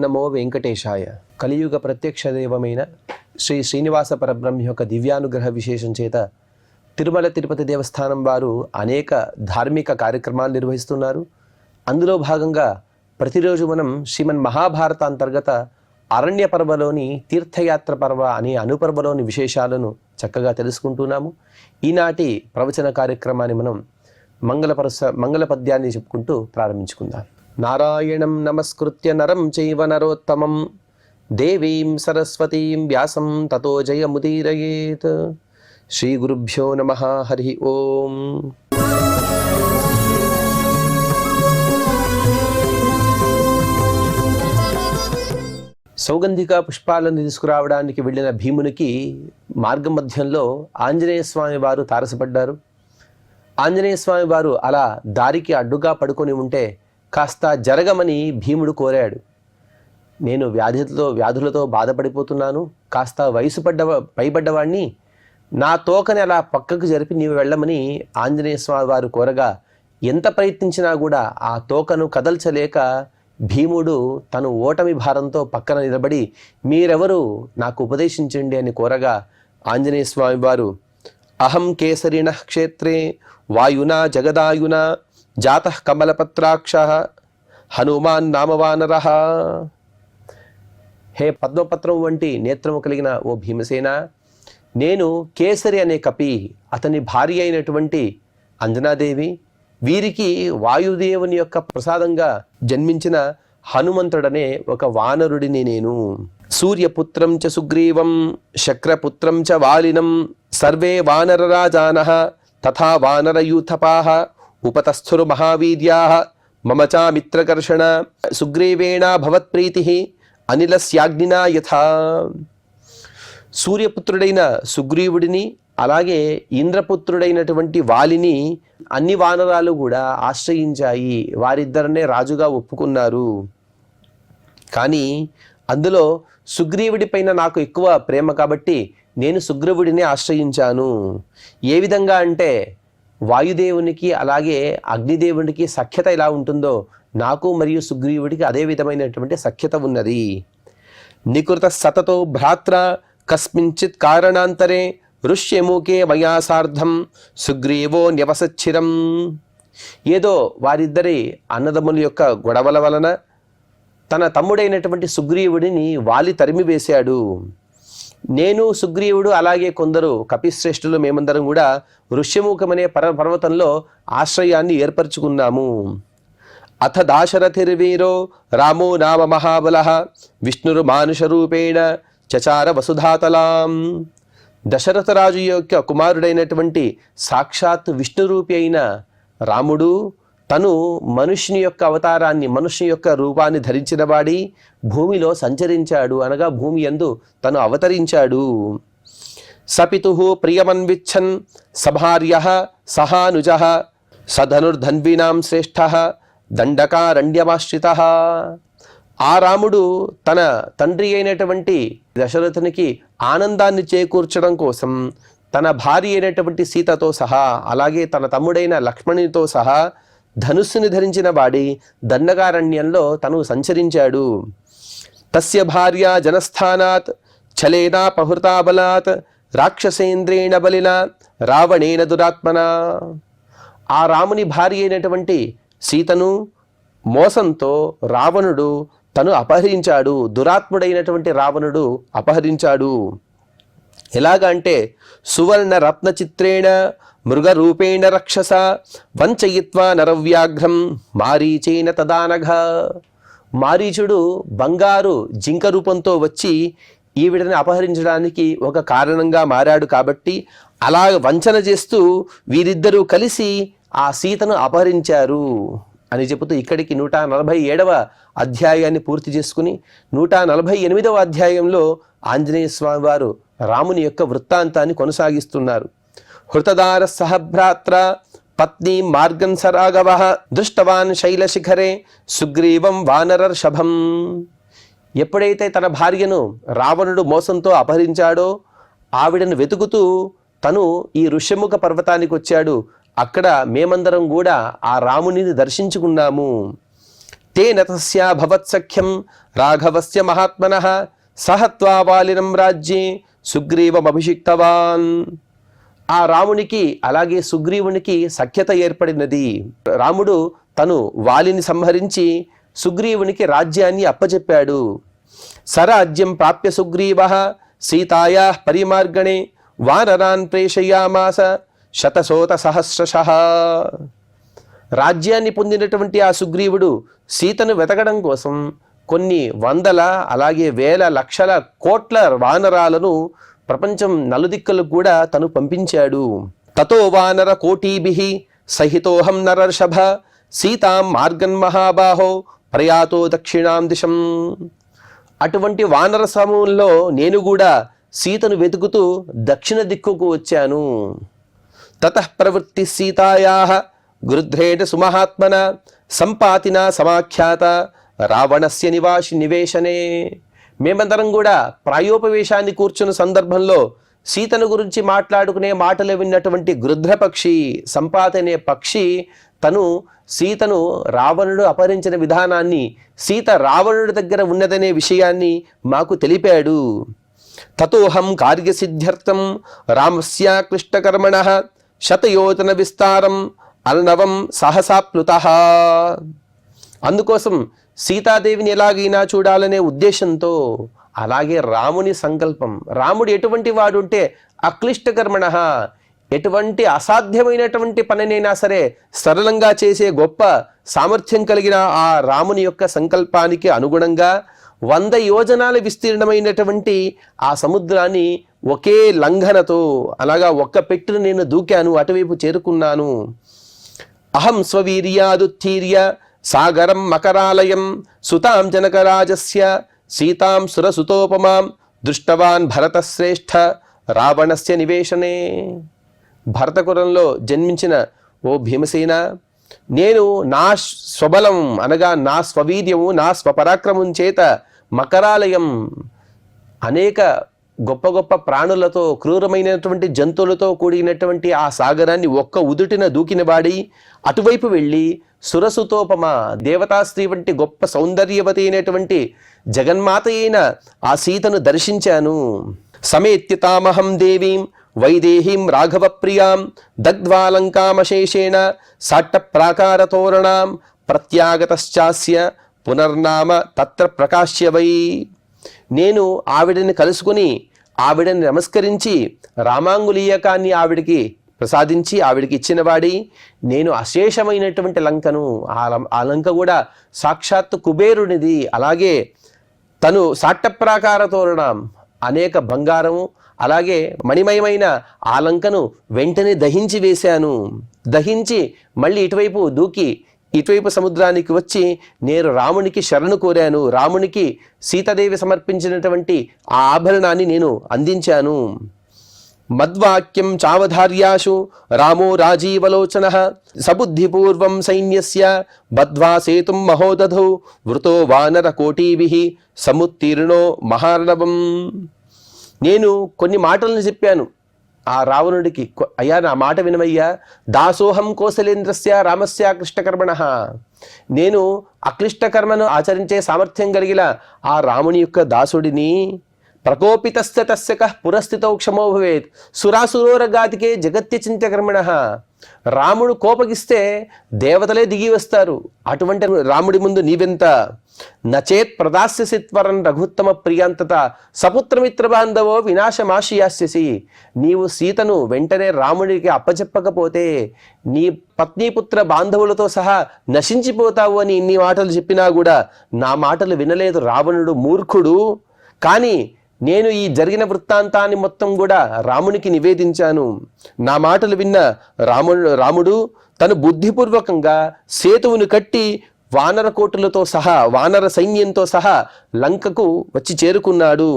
నమో వెంకటేశాయ. కలియుగ ప్రత్యక్ష దైవమైన శ్రీ శ్రీనివాస పరబ్రహ్మ యొక్క దివ్యానుగ్రహ విశేషం చేత తిరుమల తిరుపతి దేవస్థానం వారు అనేక ధార్మిక కార్యక్రమాలు నిర్వహిస్తున్నారు. అందులో భాగంగా ప్రతిరోజు మనం శ్రీమన్ మహాభారత అంతర్గత అరణ్య పర్వలోని తీర్థయాత్ర పర్వ అనే అనుపర్వలోని విశేషాలను చక్కగా తెలుసుకుంటున్నాము. ఈనాటి ప్రవచన కార్యక్రమాన్ని మనం మంగళ పద్యాన్ని చెప్పుకుంటూ ప్రారంభించుకుందాం. నారాయణం నమస్కృత్య నరం చైవ నరోత్తమం దేవీం సరస్వతీం వ్యాసం తతో జయముదీరయేత్. శ్రీ గురుభ్యో నమః. హరి ఓం. సౌగంధిక పుష్పాలను తీసుకురావడానికి వెళ్ళిన భీమునికి మార్గ మధ్యంలో ఆంజనేయ స్వామి వారు తారసపడ్డారు. ఆంజనేయ స్వామి వారు అలా దారికి అడ్డుగా పడుకొని ఉంటే కాస్త జరగమని భీముడు కోరాడు. నేను వ్యాధులతో బాధపడిపోతున్నాను, కాస్త వయసు పైబడ్డవాణ్ణి, నా తోకని అలా పక్కకు జరిపి నీవు వెళ్ళమని ఆంజనేయ స్వామి వారు కోరగా ఎంత ప్రయత్నించినా కూడా ఆ తోకను కదల్చలేక భీముడు తను ఓటమి భారంతో పక్కన నిలబడి మీరెవరు నాకు ఉపదేశించండి అని కోరగా ఆంజనేయ స్వామి వారు అహం కేసరిణ క్షేత్రే వాయునా జగదాయునా జాతః కమలపత్రాక్షః హనుమాన్ నామవానరః. హే పద్మపత్రం వంటి నేత్రము కలిగిన ఓ భీమసేన, నేను కేసరి అనే కపి, అతని భార్య అయినటువంటి అంజనాదేవి, వీరికి వాయుదేవుని యొక్క ప్రసాదంగా జన్మించిన హనుమంతుడనే ఒక వానరుడిని నేను. సూర్యపుత్రం చ సుగ్రీవం శక్రపుత్రం చ వాలినం సర్వే వానరరాజానః తథా వానరయూథపాః ఉపతస్థురు మహావీర్యాః మమ చ మిత్రకర్షణ సుగ్రీవేణ భవత్ప్రీతిః అనిలస్యాగ్నినా యథా. సూర్యపుత్రుడైన సుగ్రీవుడిని అలాగే ఇంద్రపుత్రుడైనటువంటి వాలిని అన్ని వానరాలు కూడా ఆశ్రయించాయి. వారిద్దరనే రాజుగా ఒప్పుకున్నారు. కానీ అందులో సుగ్రీవుడి పైన నాకు ఎక్కువ ప్రేమ కాబట్టి నేను సుగ్రీవుడిని ఆశ్రయించాను. ఏ విధంగా అంటే వాయుదేవునికి అలాగే అగ్నిదేవునికి సఖ్యత ఎలా ఉంటుందో నాకు మరియు సుగ్రీవుడికి అదే విధమైనటువంటి సఖ్యత ఉన్నది. నికృత సతతో భ్రాత్ర కస్మించిత్ కారణాంతరే ఋష్యమూకే మయా సార్ధం సుగ్రీవో న్యవసచ్చిరం. ఏదో వారిద్దరి అన్నదమ్ముల యొక్క గొడవల వలన తన తమ్ముడైనటువంటి సుగ్రీవుడిని వాలి తరిమివేశాడు. నేను సుగ్రీవుడు అలాగే కొందరు కపిశ్రేష్ఠులు మేమందరం కూడా ఋష్యమూకమనే పర్వతంలో ఆశ్రయాన్ని ఏర్పరచుకున్నాము. అథ దాశరథిర్వీరో రామో నామ మహాబలః విష్ణురు మానుషరూపేణ చచార వసుధాతలాం. దశరథరాజు యొక్క కుమారుడైనటువంటి సాక్షాత్ విష్ణురూపి అయిన రాముడు తను మనుష్యుని యొక్క అవతారాన్ని, మనుష్యుని యొక్క రూపాన్ని ధరించిన వాడి భూమిలో సంచరించాడు, అనగా భూమి యందు తను అవతరించాడు. సపితుః ప్రియమన్విచ్చన్ సభార్యః సహానుజః సధనుర్ధన్వీనాం శ్రేష్ఠః దండకారణ్యమాశ్రితః. ఆ రాముడు తన తండ్రి అయినటువంటి దశరథునికి ఆనందాన్ని చేకూర్చడం కోసం తన భార్య అయినటువంటి సీతతో సహా అలాగే తన తమ్ముడైన లక్ష్మణునితో సహా ధనుస్సుని ధరించిన వాడి దండకారణ్యంలో తను సంచరించాడు. తస్య భార్య జనస్థానాత్ ఛలేనా పహృతాబలాత్ రాక్షసేంద్రేణ బలినా రావణేన దురాత్మనా. ఆ రాముని భార్య అయినటువంటి సీతను మోసంతో రావణుడు తను అపహరించాడు. దురాత్ముడైనటువంటి రావణుడు అపహరించాడు. ఎలాగా అంటే సువర్ణ రత్న చిత్రేణ మృగరూపేణ రక్షస వంచయిత్వా నరవ్యాఘ్రం మారీచేన తదానఘ. మారీచుడు బంగారు జింక రూపంతో వచ్చి ఈవిడని అపహరించడానికి ఒక కారణంగా మారాడు. కాబట్టి అలా వంచన చేస్తూ వీరిద్దరూ కలిసి ఆ సీతను అపహరించారు అని చెబుతూ ఇక్కడికి 147వ అధ్యాయాన్ని పూర్తి చేసుకుని 148వ అధ్యాయంలో ఆంజనేయ స్వామి వారు రాముని యొక్క వృత్తాంతాన్ని కొనసాగిస్తున్నారు. హృతదార సహభ్రాత్ర పత్ని మార్గం సరాగవ దృష్టవాన్ శైలశిఖరే సుగ్రీవం వానరర్షభం. ఎప్పుడైతే తన భార్యను రావణుడు మోసంతో అపహరించాడో ఆవిడను వెతుకుతూ తను ఈ ఋష్యముఖ పర్వతానికి వచ్చాడు. అక్కడ మేమందరం కూడా ఆ రామునిని దర్శించుకున్నాము. తేన తస్యా భవత్సఖ్యం రాఘవస్య మహాత్మనః సహత్వా వాలినం రాజ్యే సుగ్రీవమభిషిక్తవాన్. ఆ రామునికి అలాగే సుగ్రీవునికి సఖ్యత ఏర్పడినది. రాముడు తను వాలిని సంహరించి సుగ్రీవునికి రాజ్యాన్ని అప్పచెప్పాడు. సరాజ్యం ప్రాప్య సుగ్రీవః సీతాయాః పరిమార్గణే వానరాన్ ప్రేషయామాస శతశోత సహస్రశః. రాజ్యాన్ని పొందినటువంటి ఆ సుగ్రీవుడు సీతను వెతకడం కోసం కొన్ని వందల అలాగే వేల లక్షల కోట్ల వానరాలను ప్రపంచం నలుదిక్కలు కూడా తను పంపించాడు. తతో వానర కోటీభిః సహితోహం నరర్షభ సీతాం మార్గన్ మహాబాహో ప్రయాతో దక్షిణాం దిశం. అటువంటి వానర సమూహంలో నేను కూడా సీతను వెతుకుతూ దక్షిణ దిక్కుకు వచ్చాను. తతః ప్రవృత్తి సీతాయాః గృధ్రేణ సుమహాత్మన సంపాతినా సమాఖ్యాత రావణస్య నివేశనే. మేమందరం కూడా ప్రాయోపవేశాన్ని కూర్చున్న సందర్భంలో సీతను గురించి మాట్లాడుకునే మాటలు విన్నటువంటి గృధ్రపక్షి సంపాతి అనే పక్షి తను సీతను రావణుడు అపహరించిన విధానాన్ని, సీత రావణుడి దగ్గర ఉన్నదనే విషయాన్ని మాకు తెలిపాడు. తతోహం కార్యసిద్ధ్యర్థం రామస్య క్లిష్టకర్మణః శతయోజన విస్తారం అర్ణవం సహసాప్లుతః. అందుకోసం సీతాదేవిని ఎలాగైనా చూడాలనే ఉద్దేశంతో, అలాగే రాముని సంకల్పం, రాముడు ఎటువంటి వాడుంటే అక్లిష్టకర్మణః, ఎటువంటి అసాధ్యమైనటువంటి పనినైనా సరే సరళంగా చేసే గొప్ప సామర్థ్యం కలిగిన ఆ రాముని యొక్క సంకల్పానికి అనుగుణంగా 100 యోజనాల విస్తీర్ణమైనటువంటి ఆ సముద్రాన్ని ఒకే లంఘనతో, అలాగా ఒక్క పెట్టును నేను దూకాను, అటువైపు చేరుకున్నాను. అహం స్వవీర్యాదుత్తీర్య సాగరం మకరాలయం సుతాం జనకరాజస్య సీతాం సురసుతోపమాం దృష్టవాన్ భరతశ్రేష్ఠ రావణస్య నివేశనే. భరతకులంలో జన్మించిన ఓ భీమసేన, నేను నా స్వబలం అనగా నా స్వవీర్యము, నా స్వపరాక్రమం చేత మకరాలయం అనేక గొప్ప గొప్ప ప్రాణులతో, క్రూరమైనటువంటి జంతువులతో కూడినటువంటి ఆ సాగరాన్ని ఒక్క ఉదుటిన దూకినవాడి అటువైపు వెళ్ళి సురసుతోపమ దేవతాస్త్రీ వంటి గొప్ప సౌందర్యవతి అయినటువంటి జగన్మాత అయిన ఆ సీతను దర్శించాను. సమేత్యతామహం దేవీం వైదేహీం రాఘవ ప్రియాం దగ్ధ్వాలంకామశేషేణ సాట్ట ప్రాకార తోరణాం ప్రత్యాగతశ్చాస్య పునర్నామ తత్ర ప్రకాశ్య వై. నేను ఆవిడని కలుసుకుని ఆవిడని నమస్కరించి రామాంగులీయకాన్ని ఆవిడికి ప్రసాదించి ఆవిడికి ఇచ్చిన వాడి, నేను అశేషమైనటువంటి లంకను, ఆ లంక కూడా సాక్షాత్తు కుబేరునిది, అలాగే తను సాట్టప్రాకార తోరణం అనేక బంగారము అలాగే మణిమయమైన ఆ లంకను వెంటనే దహించి వేశాను. దహించి మళ్ళీ ఇటువైపు దూకి ఇటువైపు సముద్రానికి వచ్చి నేను రామునికి శరణు కోరాను. రామునికి సీతాదేవి సమర్పించినటువంటి ఆ ఆభరణాన్ని నేను అందించాను. మద్వాక్యం చావధార్యాశు రామో రాజీవలోచనః సబుద్ధిపూర్వం సైన్యస్య బద్ధ్వా సేతుం మహోదధౌ వృతో వానర కోటీభిః సముత్తీర్ణో మహార్ణవం. నేను కొన్ని మాటలను చెప్పాను ఆ రావణుడికి, అయ్యా నా మాట వినవయ్యా, దాసోహం కోసలేంద్రస్య రామస్య అక్లిష్టకర్మణః. నేను అక్లిష్టకర్మను ఆచరించే సామర్థ్యం కలిగిన ఆ రాముని యొక్క దాసుడిని. ప్రకోపితస్య తస్య కః పురస్థితౌ క్షమో భవేత్ సురాసురోరగాతికే జగత్యచింత్యకర్మణః. రాముడు కోపగిస్తే దేవతలే దిగి వస్తారు, అటువంటి రాముడి ముందు నీవెంత. నచేత్ ప్రదాస్యసి త్వరం రఘుత్తమ ప్రియాంతత సపుత్రమిత్ర బాంధవో వినాశమాశయాస్యసి. నీవు సీతను వెంటనే రాముడికి అప్పచెప్పకపోతే నీ పత్నీపుత్ర బాంధవులతో సహా నశించిపోతావు అని ఇన్ని మాటలు చెప్పినా కూడా నా మాటలు వినలేదు రావణుడు, మూర్ఖుడు. కానీ నేను ఈ జరిగిన వృత్తాంతాన్ని మొత్తం కూడా రామునికి నివేదించాను. నా మాటలు విన్న రాముడు తను బుద్ధిపూర్వకంగా సేతువును కట్టి వానర కోటులతో సహా వానర సైన్యంతో సహా లంకకు వచ్చి చేరుకున్నాడు.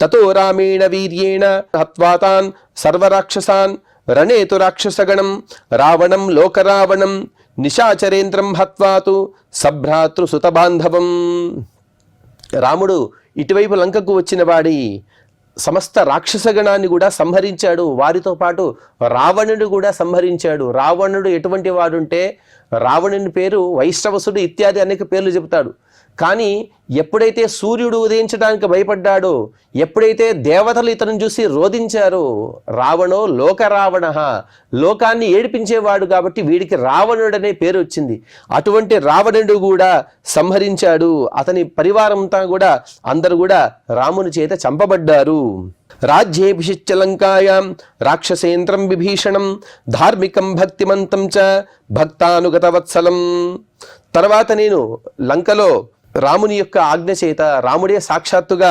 తతో రామేణ వీర్యేణ హత్వాతాన్ సర్వరాక్షసాన్ రణేతు రాక్షసగణం రావణం లోకరావణం నిశాచరేంద్రం హత్వాతు సభ్రాతృ సుతబాంధవం. రాముడు ఇటువైపు లంకకు వచ్చిన వాడి సమస్త రాక్షసగణాన్ని కూడా సంహరించాడు. వారితో పాటు రావణుడు కూడా సంహరించాడు. రావణుడు ఎటువంటి వాడుంటే రావణుని పేరు వైశ్రవసుడు ఇత్యాది అనేక పేర్లు చెబుతాడు. కానీ ఎప్పుడైతే సూర్యుడు ఉదయించడానికి భయపడ్డాడో, ఎప్పుడైతే దేవతలు ఇతను చూసి రోధించారో, రావణో లోక రావణ, లోకాన్ని ఏడిపించేవాడు కాబట్టి వీడికి రావణుడనే పేరు వచ్చింది. అటువంటి రావణుడు కూడా సంహరించాడు. అతని పరివారంతో కూడా అందరూ కూడా రాముని చేత చంపబడ్డారు. రాజ్యేభిషిచ్య లంకాయాం రాక్షసేంద్రం విభీషణం ధార్మికం భక్తిమంతం చ భక్తానుగతవత్సలం. తర్వాత నేను లంకలో రాముని యొక్క ఆజ్ఞ చేత రాముడే సాక్షాత్తుగా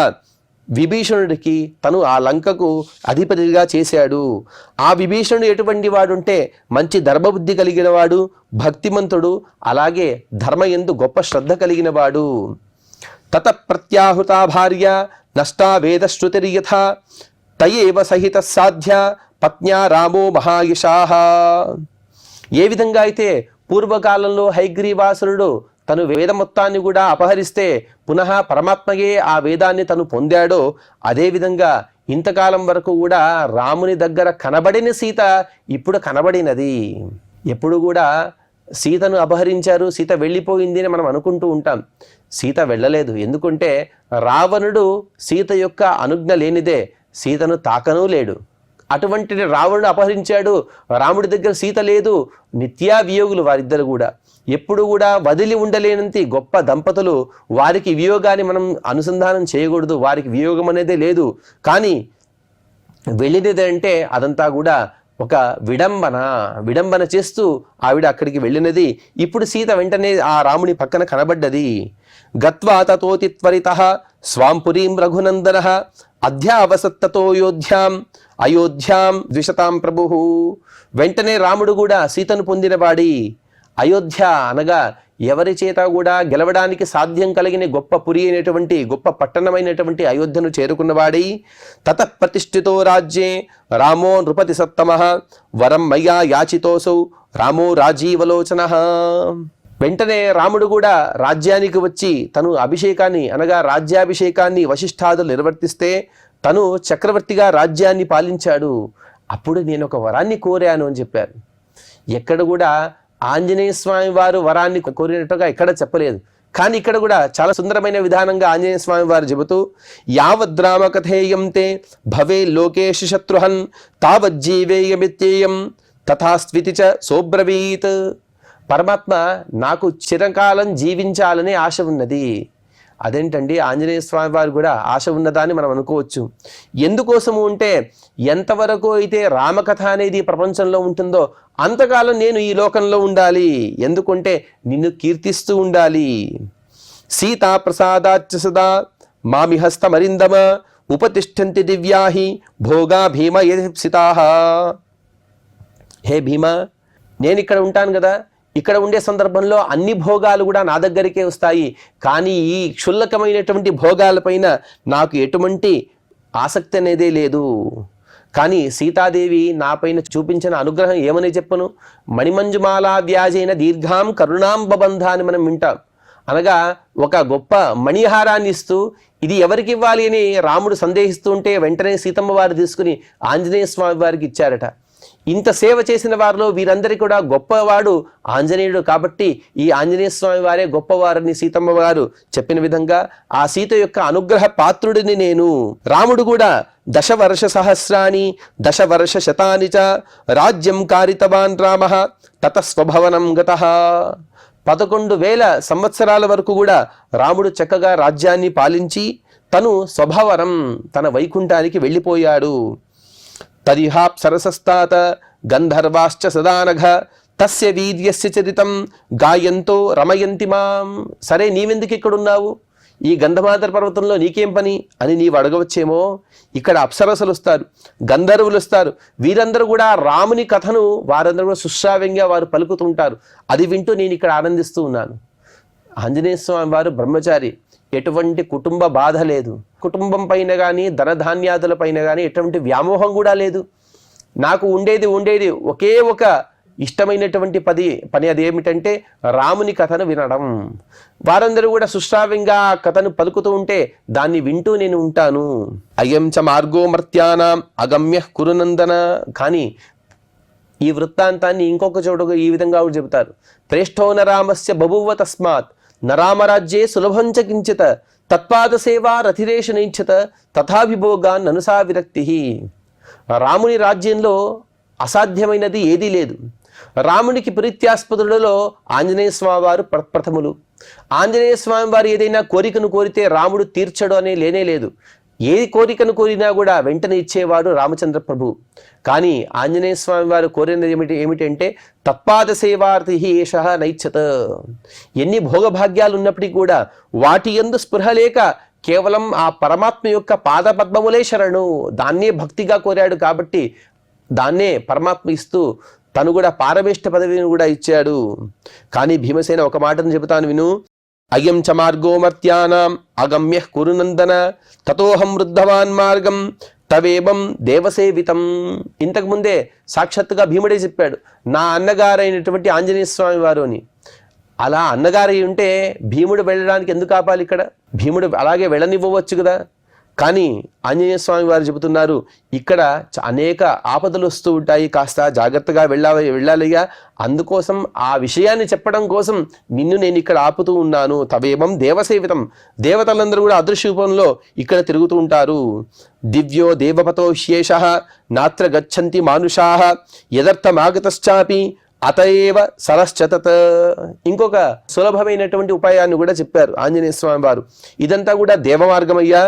విభీషణుడికి తను ఆ లంకకు అధిపతిగా చేశాడు. ఆ విభీషణుడు ఎటువంటి వాడుంటే మంచి ధర్మబుద్ధి కలిగిన వాడు, భక్తిమంతుడు, అలాగే ధర్మయందు గొప్ప శ్రద్ధ కలిగిన వాడు. తత ప్రత్యాహుతా భార్య నష్టా వేదశ్రుతిర్యథ తయేవ సహిత సాధ్య పత్న్యా రామో మహాయశాః. ఏ విధంగా అయితే పూర్వకాలంలో హయగ్రీవాసురుడు తను వేద మొత్తాన్ని కూడా అపహరిస్తే పునః పరమాత్మయే ఆ వేదాన్ని తను పొందాడో, అదేవిధంగా ఇంతకాలం వరకు కూడా రాముని దగ్గర కనబడిన సీత ఇప్పుడు కనబడినది. ఎప్పుడు కూడా సీతను అపహరించారు, సీత వెళ్ళిపోయింది అని మనం అనుకుంటూ ఉంటాం. సీత వెళ్ళలేదు. ఎందుకంటే రావణుడు సీత యొక్క అనుజ్ఞ లేనిదే సీతను తాకనూ లేడు. అటువంటి రావణుడు అపహరించాడు. రాముడి దగ్గర సీత లేదు. నిత్యా వియోగులు వారిద్దరు కూడా. ఎప్పుడు కూడా వదిలి ఉండలేనంత గొప్ప దంపతులు. వారికి వియోగాన్ని మనం అనుసంధానం చేయకూడదు. వారికి వియోగం అనేదే లేదు. కానీ వెళ్ళినది అంటే అదంతా కూడా ఒక విడంబన చేస్తూ ఆవిడ అక్కడికి వెళ్ళినది. ఇప్పుడు సీత వెంటనే ఆ రాముని పక్కన కనబడ్డది. గత్వా తతోతి త్వరితః స్వాం పురీం రఘునందనః అధ్యావసత్తతో అయోధ్యాం ద్విషతాం ప్రభుః. వెంటనే రాముడు కూడా సీతను పొందినవాడి. అయోధ్య అనగా ఎవరి చేత కూడా గెలవడానికి సాధ్యం కలిగిన గొప్ప పురి అయినటువంటి గొప్ప పట్టణమైనటువంటి అయోధ్యను చేరుకున్నవాడి. తతః ప్రతిష్ఠితో రాజ్యే రామో నృపతి సత్తమః వరం మయ్యా యాచితోసౌ రామో రాజీవలోచనః. వెంటనే రాముడు కూడా రాజ్యానికి వచ్చి తను అభిషేకాన్ని అనగా రాజ్యాభిషేకాన్ని వశిష్ఠాదులు నిర్వర్తిస్తే తను చక్రవర్తిగా రాజ్యాన్ని పాలించాడు. అప్పుడు నేను ఒక వరాన్ని కోరాను అని చెప్పారు. ఎక్కడ కూడా ఆంజనేయ స్వామి వారు వరాన్ని కోరినట్టుగా ఎక్కడ చెప్పలేదు. కానీ ఇక్కడ కూడా చాలా సుందరమైన విధానంగా ఆంజనేయ స్వామి వారు చెబుతూ యావద్రామ కథేయం తే భవే లోకేషు శత్రుహన్ తావజ్జీవేయమిత్యేయం తథాస్వితి చ సోబ్రవీత్. పరమాత్మ నాకు చిరకాలం జీవించాలనే ఆశ ఉన్నది. అదేంటండి, ఆంజనేయ స్వామి వారు కూడా ఆశ ఉన్నదాన్ని మనం అనుకోవచ్చు. ఎందుకోసము అంటే ఎంతవరకు అయితే రామకథ అనేది ప్రపంచంలో ఉంటుందో అంతకాలం నేను ఈ లోకంలో ఉండాలి. ఎందుకంటే నిన్ను కీర్తిస్తూ ఉండాలి. సీతా ప్రసాదాచ్చ సదా మామిహస్తమరిందమ ఉపతిష్టంతి దివ్యాహి భోగా భీమ యథిప్సితాః. హే భీమ, నేను ఇక్కడ ఉంటాను కదా, ఇక్కడ ఉండే సందర్భంలో అన్ని భోగాలు కూడా నా దగ్గరికే వస్తాయి. కానీ ఈ క్షుల్లకమైనటువంటి భోగాలపైన నాకు ఎటువంటి ఆసక్తి అనేదే లేదు. కానీ సీతాదేవి నాపైన చూపించిన అనుగ్రహం ఏమని చెప్పను? మణిమంజుమాలా వ్యాజైన దీర్ఘాం కరుణాం బబంధ అని మనం వింటాం. అనగా ఒక గొప్ప మణిహారాన్ని ఇస్తూ ఇది ఎవరికి ఇవ్వాలి అని రాముడు సందేహిస్తూ ఉంటే వెంటనే సీతమ్మ వారు తీసుకుని ఆంజనేయ స్వామి వారికి ఇచ్చారట. ఇంత సేవ చేసిన వారిలో వీరందరికీ కూడా గొప్పవాడు ఆంజనేయుడు. కాబట్టి ఈ ఆంజనేయ స్వామి వారే గొప్పవారని సీతమ్మ వారు చెప్పిన విధంగా ఆ సీత యొక్క అనుగ్రహ పాత్రుడిని నేను. రాముడు కూడా దశవర్ష సహస్రాణి దశవర్ష శతాని చ రాజ్యం కారితవాన్ రామః తతస్వభవనం గతః. 11,000 సంవత్సరాల వరకు కూడా రాముడు చక్కగా రాజ్యాన్ని పాలించి తను స్వభవనం తన వైకుంఠానికి వెళ్ళిపోయాడు. తదిహాప్సరసస్తాత గంధర్వాశ్చ సదానఘ తస్య వీర్యస్య చరితం గాయంతో రమయంతి మాం. సరే, నీవెందుకు ఇక్కడున్నావు? ఈ గంధమాదర పర్వతంలో నీకేం పని అని నీవు అడగవచ్చేమో. ఇక్కడ అప్సరసలు వస్తారు, గంధర్వులు వస్తారు. వీరందరూ కూడా రాముని కథను వారందరూ కూడా సుశ్రావ్యంగా వారు పలుకుతుంటారు. అది వింటూ నేను ఇక్కడ ఆనందిస్తూ ఉన్నాను. ఆంజనేయ స్వామి వారు బ్రహ్మచారి. ఎటువంటి కుటుంబ బాధ లేదు. కుటుంబం పైన కానీ ధనధాన్యాదుల పైన కానీ ఎటువంటి వ్యామోహం కూడా లేదు. నాకు ఉండేది ఒకే ఒక ఇష్టమైనటువంటి పని అదేమిటంటే రాముని కథను వినడం. వారందరూ కూడా సుశ్రావ్యంగా ఆ కథను పలుకుతూ ఉంటే దాన్ని వింటూ నేను ఉంటాను. అయం చ మార్గో మర్త్యానాం అగమ్య కురునందన. కానీ ఈ వృత్తాంతాన్ని ఇంకొక చోట ఈ విధంగా చెబుతారు. శ్రేష్ఠో నరామస్య బభువ తస్మాత్ నరామరాజ్యే సులభంచ కించిత తత్పాద సేవా రథిరేష నైంచత తథాభిభోగాన్ ననుసా విరక్తి. రాముని రాజ్యంలో అసాధ్యమైనది ఏదీ లేదు. రామునికి ప్రీత్యాస్పదులలో ఆంజనేయ స్వామి వారు ప్రప్రథములు. ఆంజనేయ స్వామి వారు ఏదైనా కోరికను కోరితే రాముడు తీర్చడు అనే లేనే లేదు. ఏ కోరికను కోరినా కూడా వెంటనే ఇచ్చేవాడు రామచంద్ర ప్రభు. కానీ ఆంజనేయ స్వామి వారు కోరినది ఏమిటంటే తత్పాద సేవార్థి ఏష నైచ్చత. ఎన్ని భోగభాగ్యాలు ఉన్నప్పటికీ కూడా వాటి యందు స్పృహ లేక కేవలం ఆ పరమాత్మ యొక్క పాదపద్మములే శరణు, దాన్నే భక్తిగా కోరాడు. కాబట్టి దాన్నే పరమాత్మ ఇస్తూ తను కూడా పారమేష్ట పదవిని కూడా ఇచ్చాడు. కానీ భీమసేన ఒక మాటను చెబుతాను విను. అయం చ మార్గో మర్త్యానాం అగమ్య కురునందన తతోహం వృద్ధవాన్ మార్గం తవేవం దేవసేవితం. ఇంతకుముందే సాక్షాత్తుగా భీముడే చెప్పాడు, నా అన్నగారైనటువంటి ఆంజనేయ స్వామి వారు అని. అలా అన్నగారై ఉంటే భీముడు వెళ్ళడానికి ఎందుకు ఆపాలి? ఇక్కడ భీముడు అలాగే వెళ్ళనివ్వవచ్చు కదా. కానీ ఆంజనేయ స్వామి వారు చెబుతున్నారు, ఇక్కడ అనేక ఆపదలు వస్తూ ఉంటాయి, కాస్త జాగ్రత్తగా వెళ్ళాలిగా. అందుకోసం ఆ విషయాన్ని చెప్పడం కోసం నిన్ను నేను ఇక్కడ ఆపుతూ ఉన్నాను. తవేమం దేవసేవితం. దేవతలందరూ కూడా అదృశ్య రూపంలో ఇక్కడ తిరుగుతూ ఉంటారు. దివ్యో దేవపతో శేష నాత్ర గచ్చంతి మానుషాః యదర్థమాగతశ్చాపి అతయేవ సరశ్చతత్. ఇంకొక సులభమైనటువంటి ఉపాయాన్ని కూడా చెప్పారు ఆంజనేయ స్వామి వారు. ఇదంతా కూడా దేవమార్గమయ్యా,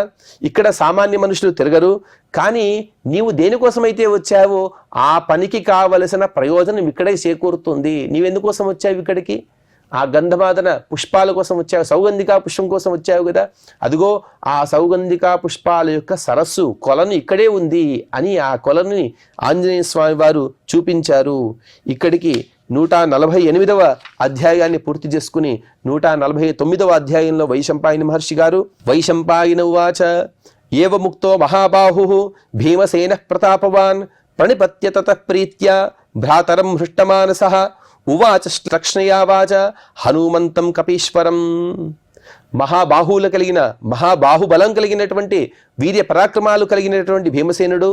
ఇక్కడ సామాన్య మనుషులు తిరగరు. కానీ నీవు దేనికోసమైతే వచ్చావో ఆ పనికి కావలసిన ప్రయోజనం ఇక్కడే చేకూరుతుంది. నీవెందుకోసం వచ్చావు ఇక్కడికి? ఆ గంధమాదన పుష్పాల కోసం వచ్చావు, సౌగంధికా పుష్పం కోసం వచ్చావు కదా. అదిగో ఆ సౌగంధికా పుష్పాల యొక్క సరస్సు కొలను ఇక్కడే ఉంది అని ఆ కొలని ఆంజనేయ స్వామి వారు చూపించారు. ఇక్కడికి 148వ అధ్యాయాన్ని పూర్తి చేసుకుని 149వ అధ్యాయంలో వైశంపాయన మహర్షి గారు వైశంపాయన ఉవాచ ఏవ ముక్తో మహాబాహు భీమసేన ప్రతాపవాన్ ప్రణిపత్య తతః ప్రీత్యా భ్రాతరం హృష్టమానసః ఉవాచ లక్ష్మయా వాచ హనుమంతం కపీశ్వరం. మహాబాహుబలం కలిగినటువంటి వీర్య పరాక్రమాలు కలిగినటువంటి భీమసేనుడు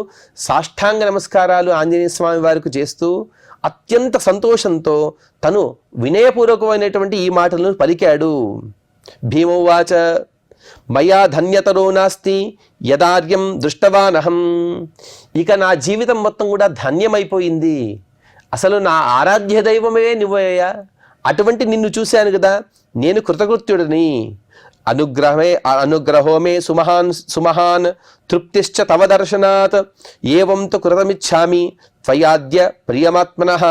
సాష్టాంగ నమస్కారాలు ఆంజనేయ స్వామి వారికి చేస్తూ అత్యంత సంతోషంతో తను వినయపూర్వకమైనటువంటి ఈ మాటలను పలికాడు. భీమోవాచ మయా ధన్యతరో నాస్తి యదార్యం దృష్టవానహం. ఇక నా జీవితం మొత్తం కూడా ధన్యమైపోయింది. అసలు నా ఆరాధ్య దైవమే నువ్వయ్యా. అటువంటి నిన్ను చూశాను కదా, నేను కృతకృత్యుడిని. అనుగ్రహో మే సుమహాన్ తృప్తిశ్చ తవ దర్శనాత్ ఏవం తు కృతమిచ్చామి త్వయాద్య ప్రియమాత్మనః.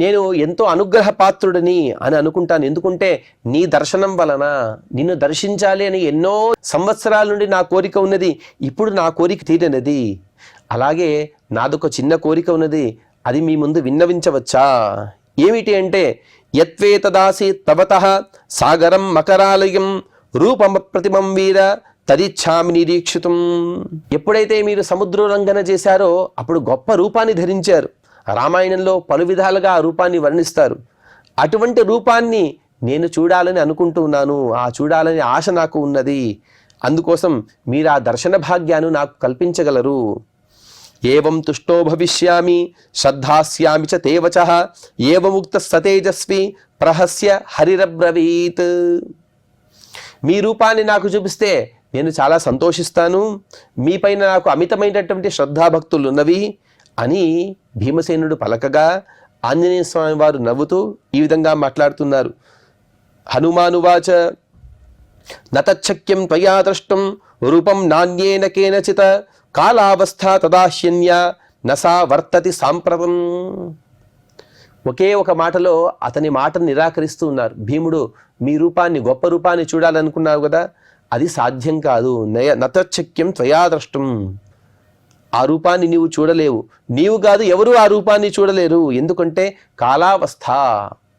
నేను ఎంతో అనుగ్రహ పాత్రుడిని అని అనుకుంటాను. ఎందుకంటే నీ దర్శనం వలన నిన్ను దర్శించాలి అని ఎన్నో సంవత్సరాల నుండి నా కోరిక ఉన్నది. ఇప్పుడు నా కోరిక తీరినది. అలాగే నాదొక చిన్న కోరిక ఉన్నది, అది మీ ముందు విన్నవించవచ్చా? ఏమిటి అంటే యత్వేతదాసి తవతః సాగరం మకరాలయం రూపమప్రతిమం వీర తదిచ్ఛామి నిరీక్షితుం. ఎప్పుడైతే మీరు సముద్రోల్లంఘన చేశారో అప్పుడు గొప్ప రూపాన్ని ధరించారు. రామాయణంలో పలు విధాలుగా ఆ రూపాన్ని వర్ణిస్తారు. అటువంటి రూపాన్ని నేను చూడాలని అనుకుంటున్నాను. ఆ చూడాలని ఆశ నాకు ఉన్నది. అందుకోసం మీరు ఆ దర్శన భాగ్యాన్ని నాకు కల్పించగలరు. ఏవం తుష్టో భవిష్యామి శ్రద్ధాస్యామి చ తే వచః ఏవముక్త సతేజస్వి ప్రహస్య హరిరబ్రవీత్. మీ రూపాన్ని నాకు చూపిస్తే నేను చాలా సంతోషిస్తాను. మీపైన నాకు అమితమైనటువంటి శ్రద్ధాభక్తులు ఉన్నవి అని భీమసేనుడు పలకగా ఆంజనేయ స్వామి వారు నవ్వుతూ ఈ విధంగా మాట్లాడుతున్నారు. హనుమానువాచ నతచ్చక్యం త్వయా ద్రష్టం రూపం నాణ్యేన కేనచిత కాలావస్థ తదాహ్యన్య నసా వర్తతి సాంప్రతం. ఒకే ఒక మాటలో అతని మాటను నిరాకరిస్తూ ఉన్నారు. భీముడు, మీ రూపాన్ని, గొప్ప రూపాన్ని చూడాలనుకున్నావు కదా, అది సాధ్యం కాదు. నతచ్చక్యం త్వయా ద్రష్టం. ఆ రూపాన్ని నీవు చూడలేవు. నీవు కాదు, ఎవరు ఆ రూపాన్ని చూడలేరు. ఎందుకంటే కాలావస్థ,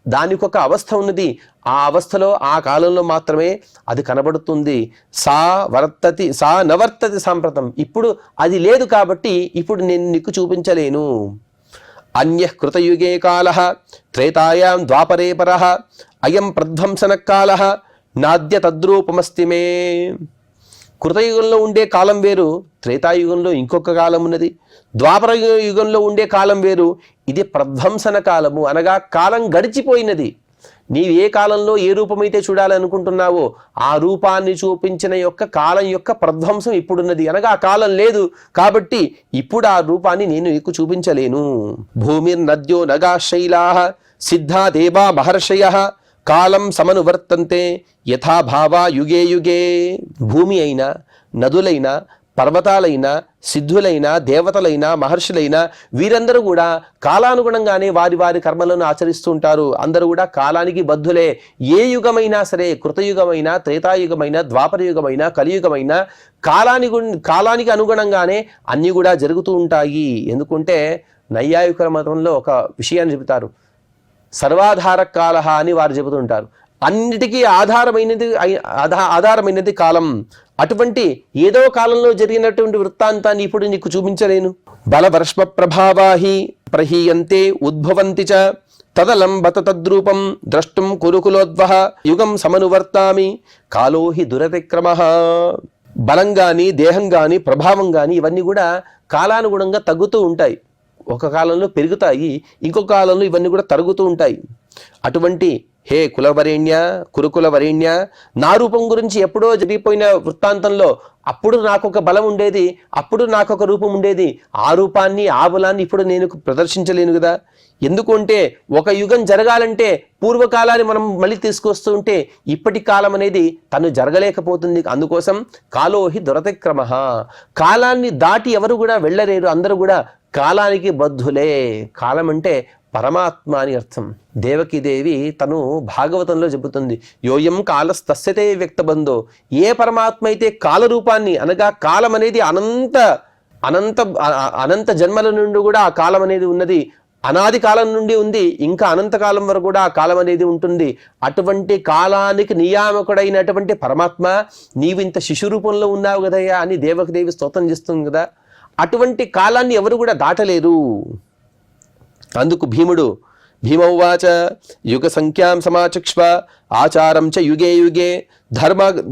దానికి ఒక అవస్థ ఉన్నది. ఆ అవస్థలో ఆ కాలంలో మాత్రమే అది కనబడుతుంది. సా నవర్తతి సాంప్రతం. ఇప్పుడు అది లేదు కాబట్టి ఇప్పుడు నేను నీకు చూపించలేను. అన్యః కృతయుగే కాలః త్రేతాయాం ద్వాపరే పరః అయం ప్రధ్వంసన కాలః నాద్య తద్రూపమస్తి మే. కృతయుగంలో ఉండే కాలం వేరు, త్రేతాయుగంలో ఇంకొక కాలం ఉన్నది. ద్వాపర యుగంలో ఉండే కాలం వేరు, ఇది ప్రధ్వంసన కాలము, అనగా కాలం గడిచిపోయినది. నీవు ఏ కాలంలో ఏ రూపమైతే చూడాలనుకుంటున్నావో ఆ రూపాన్ని చూపించిన యొక్క కాలం యొక్క ప్రధ్వంసం ఇప్పుడున్నది, అనగా ఆ కాలం లేదు కాబట్టి ఇప్పుడు ఆ రూపాన్ని నేను నీకు చూపించలేను. భూమిర్నద్యో నగా శైలాః సిద్ధా దేవా మహర్షయః కాలం సమనువర్తంతే యథాభావా యుగే యుగే. భూమి అయినా, నదులైనా, పర్వతాలైనా, సిద్ధులైన, దేవతలైన, మహర్షులైన వీరందరూ కూడా కాలానుగుణంగానే వారి వారి కర్మలను ఆచరిస్తూ ఉంటారు. అందరూ కూడా కాలానికి బద్ధులే. ఏ యుగమైనా సరే, కృతయుగమైన, త్రేతాయుగమైన, ద్వాపర యుగమైన, కలియుగమైన కాలానికి అనుగుణంగానే అన్నీ కూడా జరుగుతూ ఉంటాయి. ఎందుకంటే నైయాయిక మతంలో ఒక విషయాన్ని చెబుతారు, సర్వాధార కాల అని వారు చెబుతుంటారు. అన్నిటికీ ఆధారమైనది కాలం. అటువంటి ఏదో కాలంలో జరిగినటువంటి వృత్తాంతాన్ని ఇప్పుడు నీకు చూపించలేను. బలవర్ష్మ ప్రభావాహి ప్రహీయంతే ఉద్భవంతి చ తదలంబత తద్రూపం ద్రష్టుం కురుకులోద్వహ యుగం సమనువర్తామి కాలోహి దురతిక్రమః. బలం గాని, దేహం గాని, ప్రభావం గాని ఇవన్నీ కూడా కాలానుగుణంగా తగ్గుతూ ఉంటాయి. ఒక కాలంలో పెరుగుతాయి, ఇంకొక కాలంలో ఇవన్నీ కూడా తరుగుతూ ఉంటాయి. అటువంటి హే కులవరేణ్య, కురుకుల వరేణ్య, నా రూపం గురించి ఎప్పుడో జరిగిపోయిన వృత్తాంతంలో అప్పుడు నాకొక బలం ఉండేది, అప్పుడు నాకొక రూపం ఉండేది. ఆ రూపాన్ని, ఆ బలాన్ని ఇప్పుడు నేను ప్రదర్శించలేను కదా. ఎందుకంటే ఒక యుగం జరగాలంటే పూర్వకాలాన్ని మనం మళ్ళీ తీసుకొస్తూ ఉంటే ఇప్పటి కాలం అనేది తను జరగలేకపోతుంది. అందుకోసం కాలోహి దురతిక్రమః, కాలాన్ని దాటి ఎవరు కూడా వెళ్ళలేరు. అందరూ కూడా కాలానికి బద్ధులే. కాలం అంటే పరమాత్మ అని అర్థం. దేవకీదేవి తను భాగవతంలో చెబుతుంది, యోయం కాలస్తస్యతే వ్యక్తబంధో. ఏ పరమాత్మ అయితే కాలరూపాన్ని, అనగా కాలం అనేది అనంత జన్మల నుండి కూడా ఆ కాలం అనేది ఉన్నది, అనాది కాలం నుండి ఉంది, ఇంకా అనంతకాలం వరకు కూడా ఆ కాలం అనేది ఉంటుంది. అటువంటి కాలానికి నియామకుడైనటువంటి పరమాత్మ, నీవు ఇంత శిశు రూపంలో ఉన్నావు కదయ్యా అని దేవకీదేవి స్తోత్రం చేస్తుంది కదా. అటువంటి కాలాన్ని ఎవరు కూడా దాటలేరు. అందుకు భీమౌవాచ యుగ సంఖ్యాం సమాచక్ష్వ ఆచారం చ యుగే యుగే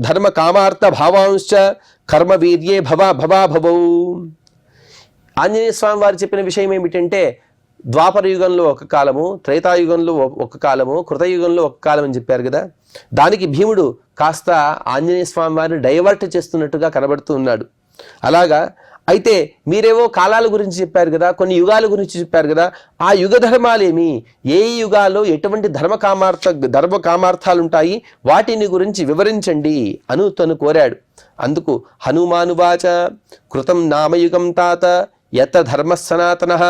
ధర్మ కామార్థ భావాంశ్చ కర్మ వీర్యే భవౌ. ఆంజనేయ స్వామి వారు చెప్పిన విషయం ఏమిటంటే, ద్వాపర యుగంలో ఒక కాలము, త్రేతాయుగంలో ఒక కాలము, కృతయుగంలో ఒక కాలం అని చెప్పారు కదా. దానికి భీముడు కాస్త ఆంజనేయ స్వామి వారిని డైవర్ట్ చేస్తున్నట్టుగా కనబడుతూ ఉన్నాడు. అలాగా అయితే మీరేవో కాలాల గురించి చెప్పారు కదా, కొన్ని యుగాల గురించి చెప్పారు కదా, ఆ యుగ ధర్మాలేమి, ఏ యుగాల్లో ఎటువంటి ధర్మ కామార్థాలు ఉంటాయి, వాటిని గురించి వివరించండి అను తను కోరాడు. అందుకు హనుమానువాచ కృతం నామయుగం తాత యత ధర్మ సనాతనః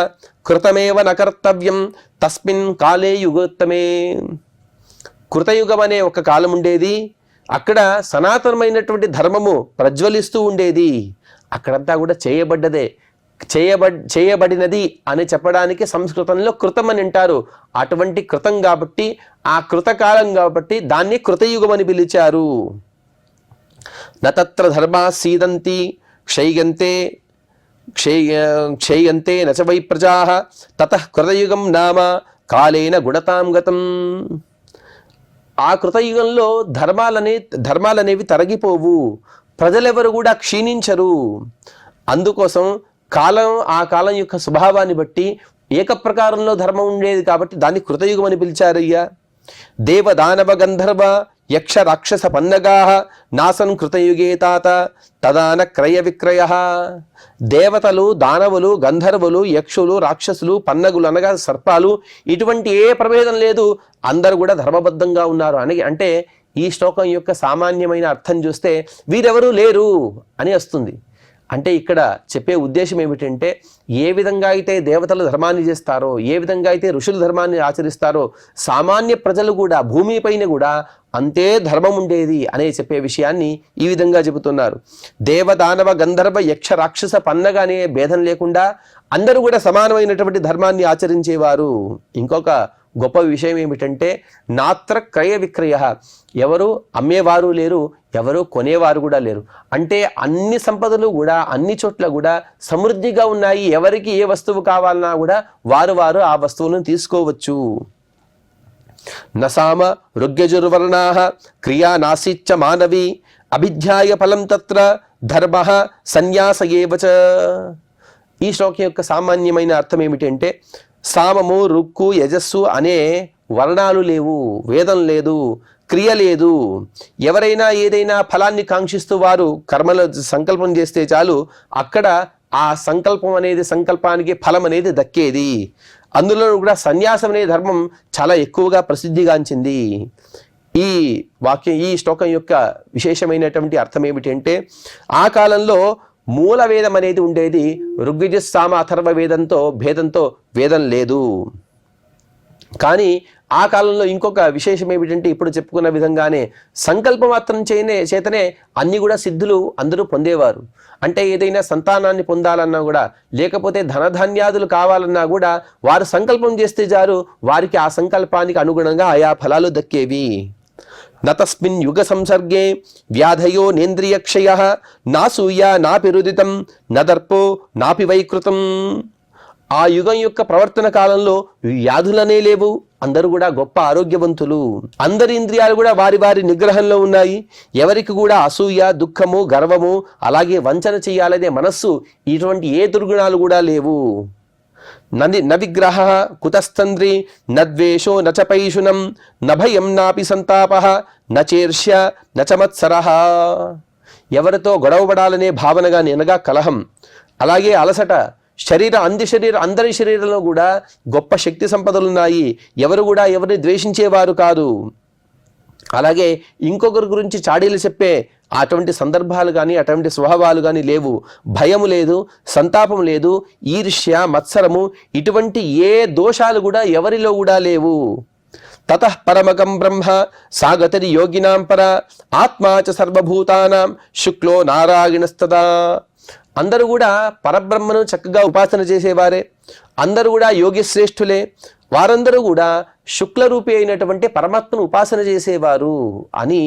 కృతమేవ నకర్తవ్యం తస్మిన్ కాలే యుగోత్తమే. కృతయుగం అనే ఒక కాలం ఉండేది, అక్కడ సనాతనమైనటువంటి ధర్మము ప్రజ్వలిస్తూ ఉండేది. అక్కడంతా కూడా చేయబడినది అని చెప్పడానికి సంస్కృతంలో కృతం అని అంటారు. అటువంటి కృతం కాబట్టి, ఆ కృతకాలం కాబట్టి దాన్ని కృతయుగం అని పిలిచారు. నత్ర ధర్మా సీదంతి క్షేయంతే నచ వై ప్రజాః తతః కృతయుగం నామ కాలేన గుణతాం గతం. ఆ కృతయుగంలో ధర్మాలనేవి తరగిపోవు, ప్రజలెవరు కూడా క్షీణించరు. అందుకోసం ఆ కాలం యొక్క స్వభావాన్ని బట్టి ఏకప్రకారంలో ధర్మం ఉండేది కాబట్టి దాన్ని కృతయుగం అని పిలిచారయ్యా. దేవ దానవ గంధర్వ యక్ష రాక్షస పన్నగాః నాసన్ కృతయుగే తాత తదాన క్రయ విక్రయః. దేవతలు, దానవులు, గంధర్వులు, యక్షులు, రాక్షసులు, పన్నగులు అనగా సర్పాలు, ఇటువంటి ఏ ప్రభేదం లేదు, అందరూ కూడా ధర్మబద్ధంగా ఉన్నారు అని. అంటే ఈ శ్లోకం యొక్క సామాన్యమైన అర్థం చూస్తే వీరెవరూ లేరు అని వస్తుంది. అంటే ఇక్కడ చెప్పే ఉద్దేశం ఏమిటంటే, ఏ విధంగా అయితే దేవతలు ధర్మాన్ని చేస్తారో, ఏ విధంగా అయితే ఋషులు ధర్మాన్ని ఆచరిస్తారో, సామాన్య ప్రజలు కూడా భూమిపైన కూడా అంతే ధర్మం ఉండేది అనే చెప్పే విషయాన్ని ఈ విధంగా చెబుతున్నారు. దేవదానవ గంధర్వ యక్ష రాక్షస పన్నగ అనే భేదం లేకుండా అందరూ కూడా సమానమైనటువంటి ధర్మాన్ని ఆచరించేవారు. ఇంకొక గొప్ప విషయం ఏమిటంటే నాత్ర క్రయ విక్రయ, ఎవరు అమ్మేవారు లేరు, ఎవరు కొనేవారు కూడా లేరు. అంటే అన్ని సంపదలు కూడా అన్ని చోట్ల కూడా సమృద్ధిగా ఉన్నాయి. ఎవరికి ఏ వస్తువు కావాలన్నా కూడా వారు ఆ వస్తువులను తీసుకోవచ్చు. నసామ రుగ్యజుర్వర్ణాః క్రియా నాసిచ్చ మానవి అభిధ్యాయ ఫలం తత్ర ధర్మ సన్యాస ఏవ చ. ఈ శ్లోకం యొక్క సామాన్యమైన అర్థం ఏమిటంటే సామము, రుక్కు, యజస్సు అనే వర్ణాలు లేవు, వేదం లేదు, క్రియ లేదు. ఎవరైనా ఏదైనా ఫలాన్ని కాంక్షిస్తూ వారు కర్మల సంకల్పం చేస్తే చాలు, అక్కడ ఆ సంకల్పం అనేది, సంకల్పానికి ఫలం అనేది దక్కేది. అందులో కూడా సన్యాసం అనే ధర్మం చాలా ఎక్కువగా ప్రసిద్ధిగాంచింది. ఈ వాక్యం, ఈ శ్లోకం యొక్క విశేషమైనటువంటి అర్థం ఏమిటంటే ఆ కాలంలో మూల వేదం అనేది ఉండేది. ఋగ్యజుః సామ అథర్వ భేదంతో వేదం లేదు. కానీ ఆ కాలంలో ఇంకొక విశేషం ఏమిటంటే ఇప్పుడు చెప్పుకున్న విధంగానే సంకల్ప మాత్రం చేతనే అన్ని కూడా సిద్ధులు అందరూ పొందేవారు. అంటే ఏదైనా సంతానాన్ని పొందాలన్నా కూడా, లేకపోతే ధనధాన్యాదులు కావాలన్నా కూడా వారు సంకల్పం చేస్తే చాలు, వారికి ఆ సంకల్పానికి అనుగుణంగా ఆయా ఫలాలు దక్కేవి. నతస్మిన్ యుగ సంసర్గే వ్యాధయో నేంద్రియక్షయ నాసూయ నాపిరుదితం నదర్పో నాపి వైకృతం. ఆ యుగం యొక్క ప్రవర్తన కాలంలో వ్యాధులనే లేవు, అందరూ కూడా గొప్ప ఆరోగ్యవంతులు. అందరి ఇంద్రియాలు కూడా వారి వారి నిగ్రహంలో ఉన్నాయి. ఎవరికి కూడా అసూయ, దుఃఖము, గర్వము, అలాగే వంచన చేయాలనే మనస్సు, ఇటువంటి ఏ దుర్గుణాలు కూడా లేవు. నవిగ్రహ కుతస్తంద్రి నద్వేషో నచపైషునం నభయం నాపి సంతాప నచేర్ష్య నచమత్సరః. ఎవరితో గొడవపడాలనే భావన గాని, అనగా కలహం, అలాగే అలసట, అందరి శరీరంలో కూడా గొప్ప శక్తి సంపదలు ఉన్నాయి. ఎవరు కూడా ఎవరిని ద్వేషించేవారు కాదు. అలాగే ఇంకొకరి గురించి చాడీలు చెప్పే అటువంటి సందర్భాలు కానీ, అటువంటి స్వభావాలు కానీ లేవు. భయము లేదు, సంతాపం లేదు, ఈర్ష్య, మత్సరము, ఇటువంటి ఏ దోషాలు కూడా ఎవరిలో కూడా లేవు. తతః పరమకం బ్రహ్మ సాగతరి యోగినాం పర ఆత్మా చ సర్వభూతానాం శుక్లో నారాయణస్తదా. అందరూ కూడా పరబ్రహ్మను చక్కగా ఉపాసన చేసేవారే, అందరూ కూడా యోగిశ్రేష్ఠులే. వారందరూ కూడా శుక్లరూపి అయినటువంటి పరమాత్మను ఉపాసన చేసేవారు అని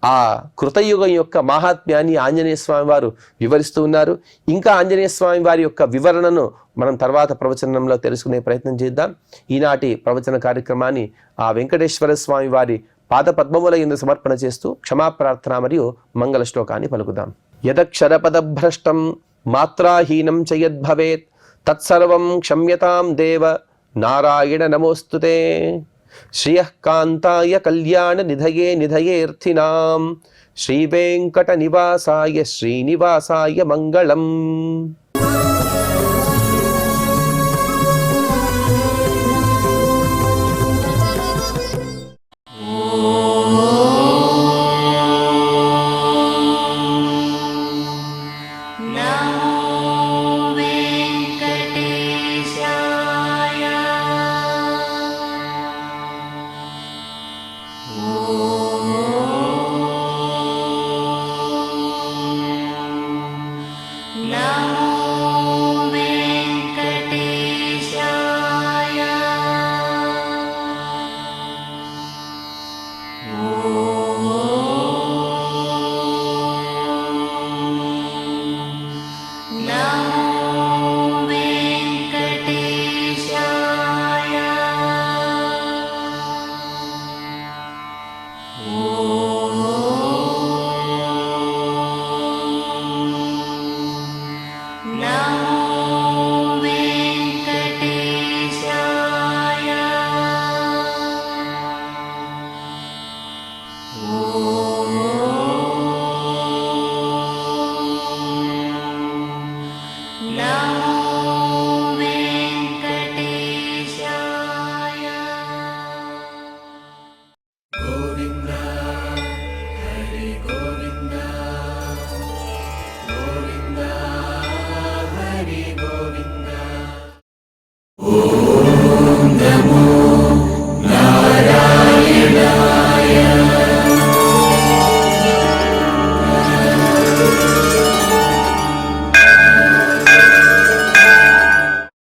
ఆ కృతయుగం యొక్క మహాత్మ్యాన్ని ఆంజనేయ స్వామి వారు వివరిస్తూ ఉన్నారు. ఇంకా ఆంజనేయ స్వామి వారి యొక్క వివరణను మనం తర్వాత ప్రవచనంలో తెలుసుకునే ప్రయత్నం చేద్దాం. ఈనాటి ప్రవచన కార్యక్రమాన్ని ఆ వెంకటేశ్వర స్వామి వారి పాద పద్మముల యందు సమర్పణ చేస్తూ క్షమాప్రార్థన మరియు మంగళ శ్లోకాన్ని పలుకుదాం. యదక్షరపదభ్రష్టం మాత్రాహీనం చ యద్భవేత్ తత్సర్వం క్షమ్యతాం దేవ నారాయణ నమోస్తుతే. శ్రియః కాంతాయ కళ్యాణ నిధయేర్థినాం శ్రీవేంకట నివాసాయ శ్రీనివాసాయ మంగళం.